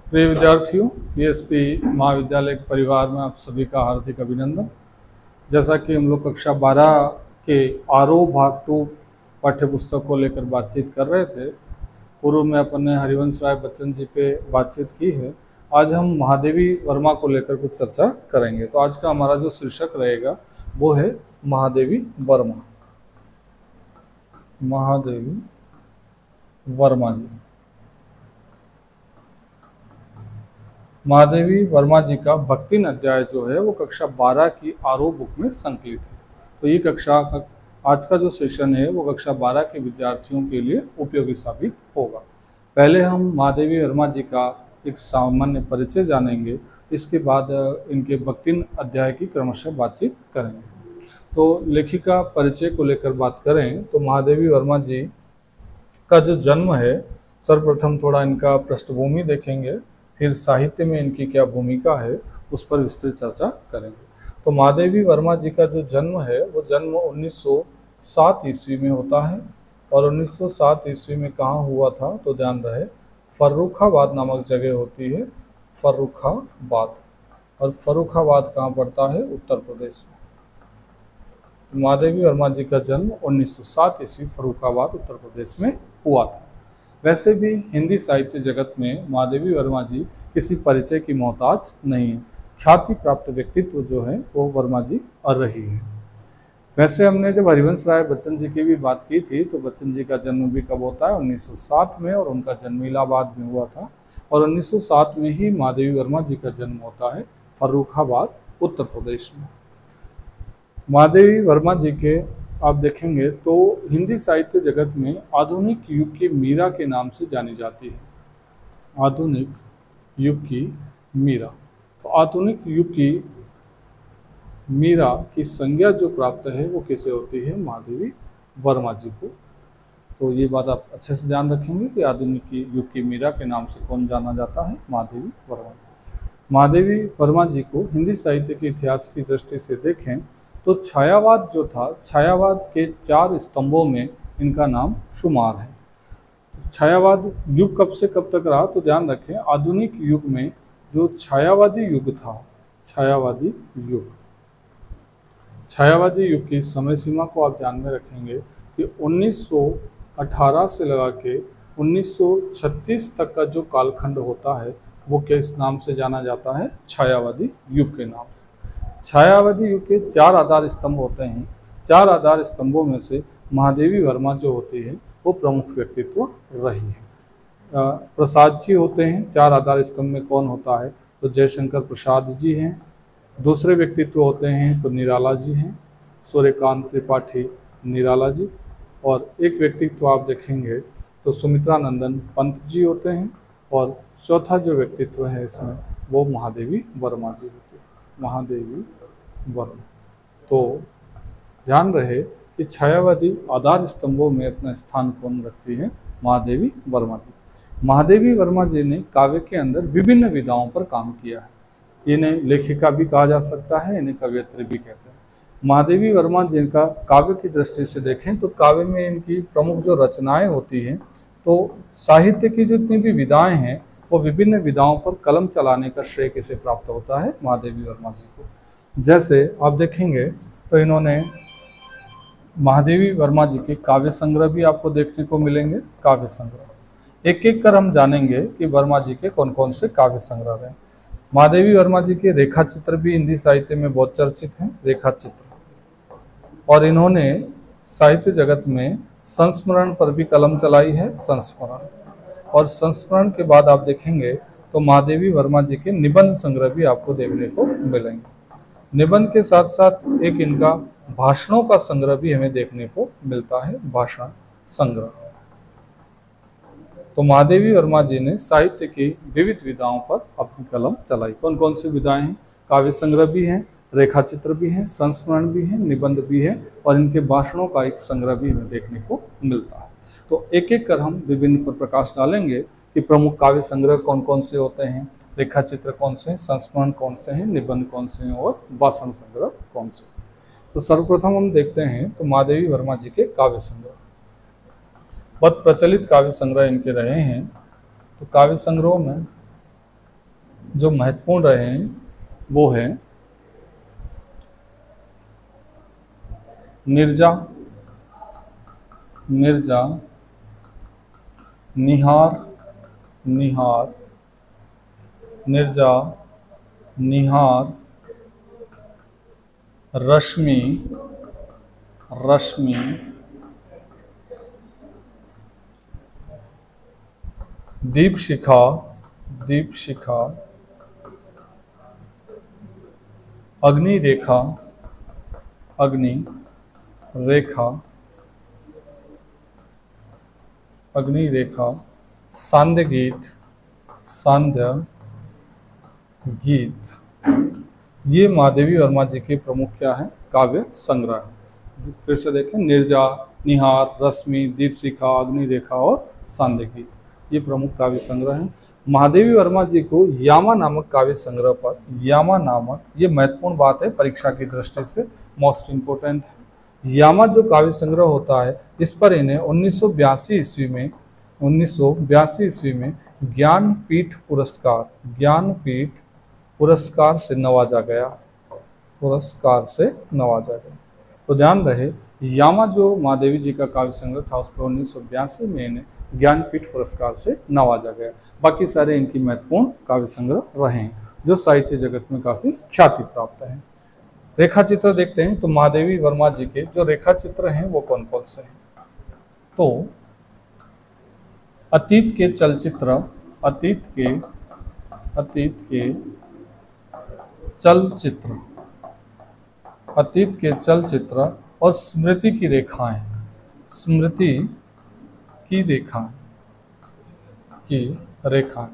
प्रिय विद्यार्थियों, पीएसपी महाविद्यालय के परिवार में आप सभी का हार्दिक अभिनंदन। जैसा कि हम लोग कक्षा 12 के आरोह भाग 2 पाठ्य पुस्तक को लेकर बातचीत कर रहे थे। पूर्व में अपन ने हरिवंश राय बच्चन जी पे बातचीत की है। आज हम महादेवी वर्मा को लेकर कुछ चर्चा करेंगे। तो आज का हमारा जो शीर्षक रहेगा वो है महादेवी वर्मा। महादेवी वर्मा जी। महादेवी वर्मा जी का भक्तिन अध्याय जो है वो कक्षा 12 की आरोह बुक में संकलित है। तो ये कक्षा का आज का जो सेशन है वो कक्षा 12 के विद्यार्थियों के लिए उपयोगी साबित होगा। पहले हम महादेवी वर्मा जी का एक सामान्य परिचय जानेंगे, इसके बाद इनके भक्तिन अध्याय की क्रमशः बातचीत करेंगे। तो लेखिका परिचय को लेकर बात करें तो महादेवी वर्मा जी का जो जन्म है, सर्वप्रथम थोड़ा इनका पृष्ठभूमि देखेंगे, फिर साहित्य में इनकी क्या भूमिका है उस पर विस्तृत चर्चा करेंगे। तो महादेवी वर्मा जी का जो जन्म है वो जन्म 1907 ईस्वी में होता है। और 1907 ईस्वी में कहाँ हुआ था तो ध्यान रहे, फर्रुखाबाद नामक जगह होती है, फर्रुखाबाद। और फर्रुखाबाद कहाँ पड़ता है? उत्तर प्रदेश में। तो महादेवी वर्मा जी का जन्म 1907 ईस्वी फर्रुखाबाद उत्तर प्रदेश में हुआ था। वैसे भी हिंदी साहित्य जगत में महादेवी वर्मा जी किसी परिचय की मोहताज नहीं है। ख्याति प्राप्त व्यक्तित्व जो है वो वर्मा जी और रही है। वैसे हमने जब हरिवंश राय बच्चन जी की भी बात की थी तो बच्चन जी का जन्म भी कब होता है? 1907 में, और उनका जन्म इलाहाबाद में हुआ था। और 1907 में ही महादेवी वर्मा जी का जन्म होता है फर्रुखाबाद उत्तर प्रदेश में। महादेवी वर्मा जी के आप देखेंगे तो हिंदी साहित्य जगत में आधुनिक युग की मीरा के नाम से जानी जाती है। आधुनिक युग की मीरा। तो आधुनिक युग की मीरा की संज्ञा जो प्राप्त है वो किसे होती है? महादेवी वर्मा जी को। तो ये बात आप अच्छे से ध्यान रखेंगे कि आधुनिक युग की मीरा के नाम से कौन जाना जाता है? महादेवी वर्मा। महादेवी वर्मा जी को हिंदी साहित्य के इतिहास की दृष्टि से देखें तो छायावाद जो था, छायावाद के 4 स्तंभों में इनका नाम शुमार है। तो छायावाद युग कब से कब तक रहा तो ध्यान रखें, आधुनिक युग में जो छायावादी युग था, छायावादी युग की समय सीमा को आप ध्यान में रखेंगे कि 1918 से लगा के 1936 तक का जो कालखंड होता है वो किस नाम से जाना जाता है? छायावादी युग के नाम से। छायावादी युग के 4 आधार स्तंभ होते हैं। 4 आधार स्तंभों में से महादेवी वर्मा जो होती है वो प्रमुख व्यक्तित्व रही है। प्रसाद जी होते हैं 4 आधार स्तंभ में। कौन होता है? तो जयशंकर प्रसाद जी हैं। दूसरे व्यक्तित्व होते हैं तो निराला जी हैं, सूर्यकांत त्रिपाठी निराला जी। और एक व्यक्तित्व आप देखेंगे तो सुमित्रा नंदन पंत जी होते हैं। और चौथा जो व्यक्तित्व है इसमें वो महादेवी वर्मा जी होती है, महादेवी वर्मा। तो ध्यान रहे कि छायावादी आधार स्तंभों में अपना स्थान कौन रखती है? महादेवी वर्मा जी। महादेवी वर्मा जी ने काव्य के अंदर विभिन्न विधाओं पर काम किया है। इन्हें लेखिका भी कहा जा सकता है, इन्हें कवयित्री भी कहते हैं। महादेवी वर्मा जी का काव्य की दृष्टि से देखें तो काव्य में इनकी प्रमुख जो रचनाएं होती हैं, तो साहित्य की जितनी भी विधाएं हैं वो विभिन्न विधाओं पर कलम चलाने का श्रेय किसे प्राप्त होता है? महादेवी वर्मा जी को। जैसे आप देखेंगे तो इन्होंने महादेवी वर्मा जी के काव्य संग्रह भी आपको देखने को मिलेंगे। काव्य संग्रह एक एक कर हम जानेंगे कि वर्मा जी के कौन कौन से काव्य संग्रह हैं। महादेवी वर्मा जी के रेखा चित्र भी हिंदी साहित्य में बहुत चर्चित हैं, रेखा चित्र। और इन्होंने साहित्य जगत में संस्मरण पर भी कलम चलाई है, संस्मरण। और संस्मरण के बाद आप देखेंगे तो महादेवी वर्मा जी के निबंध संग्रह भी आपको देखने को मिलेंगे। निबंध के साथ साथ एक इनका भाषणों का संग्रह भी हमें देखने को मिलता है, भाषण संग्रह। तो महादेवी वर्मा जी ने साहित्य की विविध विधाओं पर अपनी कलम चलाई। कौन कौन सी विधाएं हैं? काव्य संग्रह भी हैं, रेखा चित्र भी हैं, संस्मरण भी हैं, निबंध भी है, और इनके भाषणों का एक संग्रह भी हमें देखने को मिलता है। तो एक एक कर हम विभिन्न पर प्रकाश डालेंगे कि प्रमुख काव्य संग्रह कौन कौन से होते हैं, रेखा चित्र कौन से हैं, संस्मरण कौन से हैं, निबंध कौन से हैं और भाषण संग्रह कौन से। तो सर्वप्रथम हम देखते हैं तो महादेवी वर्मा जी के काव्य संग्रह। बहुत प्रचलित काव्य संग्रह इनके रहे हैं। तो काव्य संग्रहों में जो महत्वपूर्ण रहे हैं वो है नीरजा, नीरजा, निहार, निहार, नीरजा, निहार, रश्मि, रश्मि, दीपशिखा, दीपशिखा, अग्नि रेखा, अग्नि रेखा, अग्नि रेखा, सांध्य गीत, सांध्य गीत। ये महादेवी वर्मा जी के प्रमुख क्या है? काव्य संग्रह। फिर से देखें, नीरजा, निहार, रश्मि, दीपशिखा, अग्नि रेखा और सांध्य गीत, ये प्रमुख काव्य संग्रह हैं। महादेवी वर्मा जी को यामा नामक काव्य संग्रह पर, यामा नामक, ये महत्वपूर्ण बात है परीक्षा की दृष्टि से, मोस्ट इंपोर्टेंट है। यामा जो काव्य संग्रह होता है, इस पर इन्हें 1982 ईस्वी में, 1982 ईस्वी में ज्ञानपीठ पुरस्कार, ज्ञानपीठ पुरस्कार से नवाजा गया, पुरस्कार से नवाजा गया। तो ध्यान रहे, यामा जो महादेवी जी का काव्य संग्रह था उस पर 1982 में इन्हें ज्ञानपीठ पुरस्कार से नवाजा गया। बाकी सारे इनकी महत्वपूर्ण काव्य संग्रह रहे हैं जो साहित्य जगत में काफी ख्याति प्राप्त है। रेखा चित्र देखते हैं, तो महादेवी वर्मा जी के जो रेखा चित्र हैं वो कौन कौन से हैं? तो अतीत के चलचित्र, अतीत के चलचित्र, अतीत के चलचित्र और स्मृति की रेखाएं, स्मृति की रेखाएं, की रेखाएं।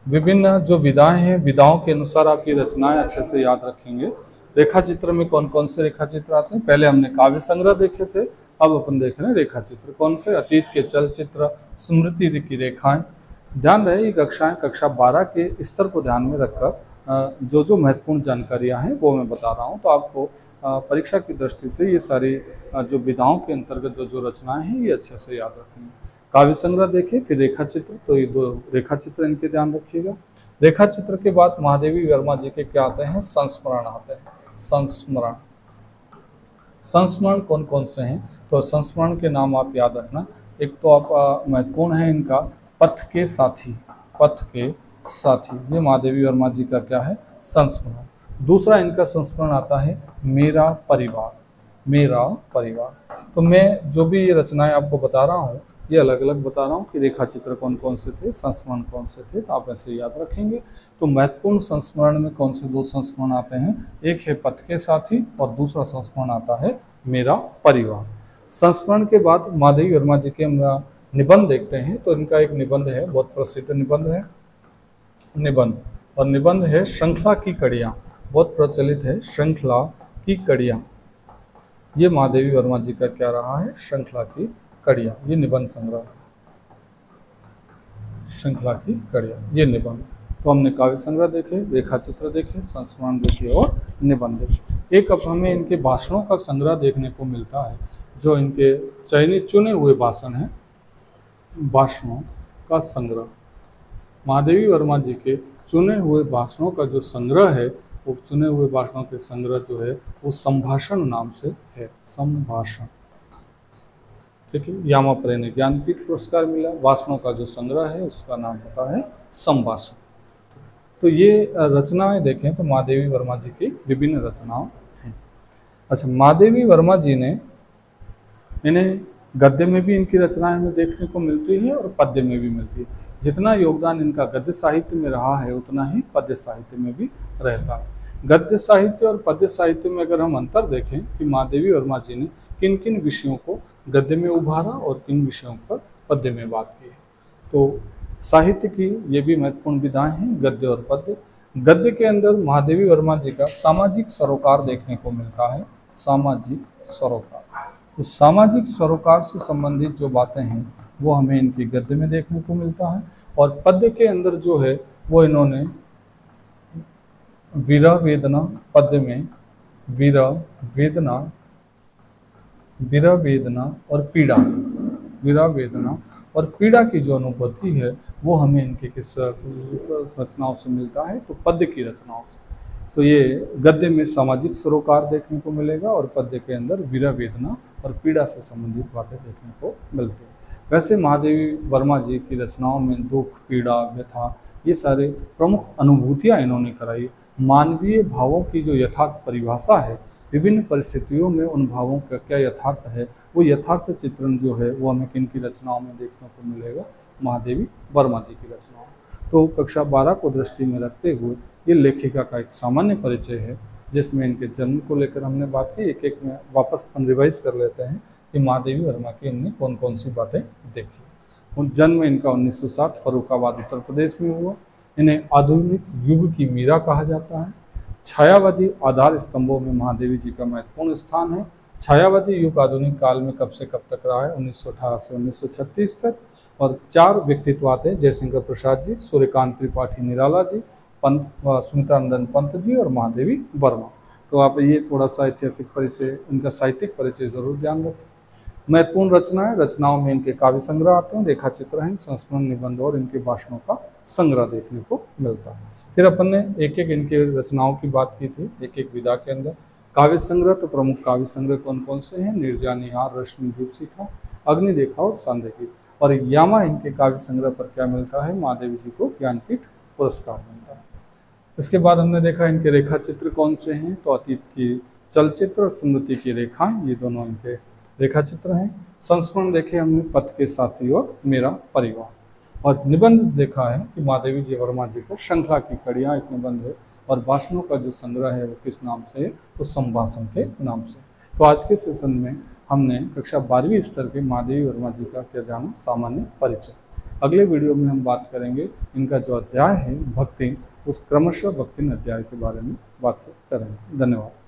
विभिन्न जो विधाएं हैं, विधाओं के अनुसार आपकी रचनाएं अच्छे से याद रखेंगे। रेखा चित्र में कौन कौन से रेखा चित्र आते हैं? पहले हमने काव्य संग्रह देखे थे, अब अपन देख रहे हैं रेखा चित्र। कौन से? अतीत के चलचित्र, स्मृति की रेखाएं। ध्यान रहे, ये कक्षाएं कक्षा 12 के स्तर को ध्यान में रखकर जो जो महत्वपूर्ण जानकारियां हैं वो मैं बता रहा हूं। तो आपको परीक्षा की दृष्टि से ये सारी जो विधाओं के अंतर्गत जो जो रचनाएं हैं ये अच्छे से याद रखनी है। काव्य संग्रह देखें, फिर रेखा चित्र, तो ये दो रेखा चित्र इनके ध्यान रखिएगा। रेखा चित्र के बाद महादेवी वर्मा जी के क्या आते हैं? संस्मरण आते हैं। संस्मरण, संस्मरण कौन कौन से हैं? तो संस्मरण के नाम आप याद रखना। एक तो आप महत्वपूर्ण है इनका पथ के साथी, पथ के साथी, ये महादेवी वर्मा जी का क्या है? संस्मरण। दूसरा इनका संस्मरण आता है मेरा परिवार, मेरा परिवार। तो मैं जो भी ये रचनाएं आपको बता रहा हूँ ये अलग अलग बता रहा हूँ कि रेखा चित्र कौन कौन से थे, संस्मरण कौन से थे, तो आप ऐसे याद रखेंगे। तो महत्वपूर्ण संस्मरण में कौन से दो संस्मरण आते हैं? एक है पथ के साथी और दूसरा संस्मरण आता है मेरा परिवार। संस्मरण के बाद महादेवी वर्मा जी के निबंध देखते हैं, तो इनका एक निबंध है, बहुत प्रसिद्ध निबंध है, निबंध, और निबंध है श्रृंखला की कड़ियाँ, बहुत प्रचलित है, श्रृंखला की कड़ियाँ। ये महादेवी वर्मा जी का क्या रहा है? श्रृंखला की कड़ियाँ, ये निबंध संग्रह, श्रृंखला की कड़ियाँ, ये निबंध। तो हमने काव्य संग्रह देखे, रेखा चित्र देखे, संस्मरण देखे और निबंध देखे। एक अब हमें इनके भाषणों का संग्रह देखने को मिलता है, जो इनके चयनित चुने हुए भाषण हैं, भाषणों का संग्रह। महादेवी वर्मा जी के चुने हुए भाषणों का जो संग्रह है, वो चुने हुए भाषणों के संग्रह जो है वो संभाषण नाम से है, संभाषण। ठीक है, यामा पर इन्हें ज्ञानपीठ पुरस्कार मिला। भाषणों का जो संग्रह है उसका नाम होता है संभाषण। तो ये रचनाएं देखें तो महादेवी वर्मा जी की विभिन्न रचनाएं हैं। अच्छा, महादेवी वर्मा जी ने, इन्हें गद्य में भी इनकी रचनाएं हमें देखने को मिलती है और पद्य में भी मिलती है। जितना योगदान इनका गद्य साहित्य में रहा है उतना ही पद्य साहित्य में भी रहता है। गद्य साहित्य और पद्य साहित्य में अगर हम अंतर देखें कि महादेवी वर्मा जी ने किन किन विषयों को गद्य में उभारा और किन विषयों पर पद्य में बात की, तो साहित्य की ये भी महत्वपूर्ण विधाएं हैं, गद्य और पद्य। गद्य के अंदर महादेवी वर्मा जी का सामाजिक सरोकार देखने को मिलता है, सामाजिक सरोकार। तो सामाजिक सरोकार से संबंधित जो बातें हैं वो हमें इनके गद्य में देखने को मिलता है। और पद्य के अंदर जो है वो इन्होंने विरह वेदना, पद्य में विरह वेदना, विरह वेदना और पीड़ा, विरह वेदना और पीड़ा की जो अनुभूति है वो हमें इनके किस रचनाओं से मिलता है, तो पद्य की रचनाओं से। तो ये गद्य में सामाजिक सरोकार देखने को मिलेगा और पद्य के अंदर वीरा वेदना और पीड़ा से संबंधित बातें देखने को मिलती है। वैसे महादेवी वर्मा जी की रचनाओं में दुख, पीड़ा, व्यथा, ये सारे प्रमुख अनुभूतियाँ इन्होंने कराई। मानवीय भावों की जो यथार्थ परिभाषा है, विभिन्न परिस्थितियों में उन भावों का क्या यथार्थ है, वो यथार्थ चित्रण जो है वो हमें किन की रचनाओं में देखने को मिलेगा, महादेवी वर्मा जी की रचनाओं में। तो कक्षा 12 को दृष्टि में रखते हुए ये लेखिका का एक सामान्य परिचय है, जिसमें इनके जन्म को लेकर हमने बात की। एक एक में वापस अपन रिवाइज कर लेते हैं कि महादेवी वर्मा की इनने कौन कौन सी बातें देखी। उन जन्म इनका 1907 फर्रुखाबाद उत्तर प्रदेश में हुआ। इन्हें आधुनिक युग की मीरा कहा जाता है। छायावादी आधार स्तंभों में महादेवी जी का महत्वपूर्ण स्थान है। छायावादी युग आधुनिक काल में कब से कब तक रहा है, 1918 से 1936 तक। और 4 व्यक्तित्व आते हैं, जयशंकर प्रसाद जी, सूर्यकांत त्रिपाठी निराला जी, पंत सुमित्रानंदन पंत जी और महादेवी वर्मा। तो आप ये थोड़ा सा ऐतिहासिक परिचय, इनका साहित्यिक परिचय जरूर ध्यान रखें। महत्वपूर्ण रचनाएं, रचनाओं में इनके काव्य संग्रह आते हैं, रेखा चित्र हैं, संस्मरण, निबंध और इनके भाषणों का संग्रह देखने को मिलता है। फिर अपन ने एक एक इनके रचनाओं की बात की थी, एक एक विधा के अंदर। काव्य संग्रह, तो प्रमुख काव्य संग्रह कौन कौन से हैं, निर्जा निहार, रश्मि, दीपशिखा, अग्निरेखा और सांध्यगीत। और यामा इनके काव्य संग्रह पर क्या मिलता है, महादेवी जी को ज्ञानपीठ पुरस्कार मिलता है। इसके बाद हमने देखा इनके रेखा चित्र कौन से हैं, तो अतीत की चलचित्र और स्मृति की रेखाएं, ये दोनों इनके रेखा चित्र हैं। संस्मरण देखे हमने पथ के साथी और मेरा परिवार। और निबंध देखा है कि महादेवी जी वर्मा जी का श्रृंखला की कड़ियाँ एक निबंध है। और भाषणों का जो संग्रह है वो किस नाम से है, उस संभाषण के नाम से। तो आज के सेशन में हमने कक्षा 12वीं स्तर के महादेवी वर्मा जी का क्या जाना, सामान्य परिचय। अगले वीडियो में हम बात करेंगे इनका जो अध्याय है भक्ति, उस क्रमशः भक्ति अध्याय के बारे में बातचीत करेंगे। धन्यवाद।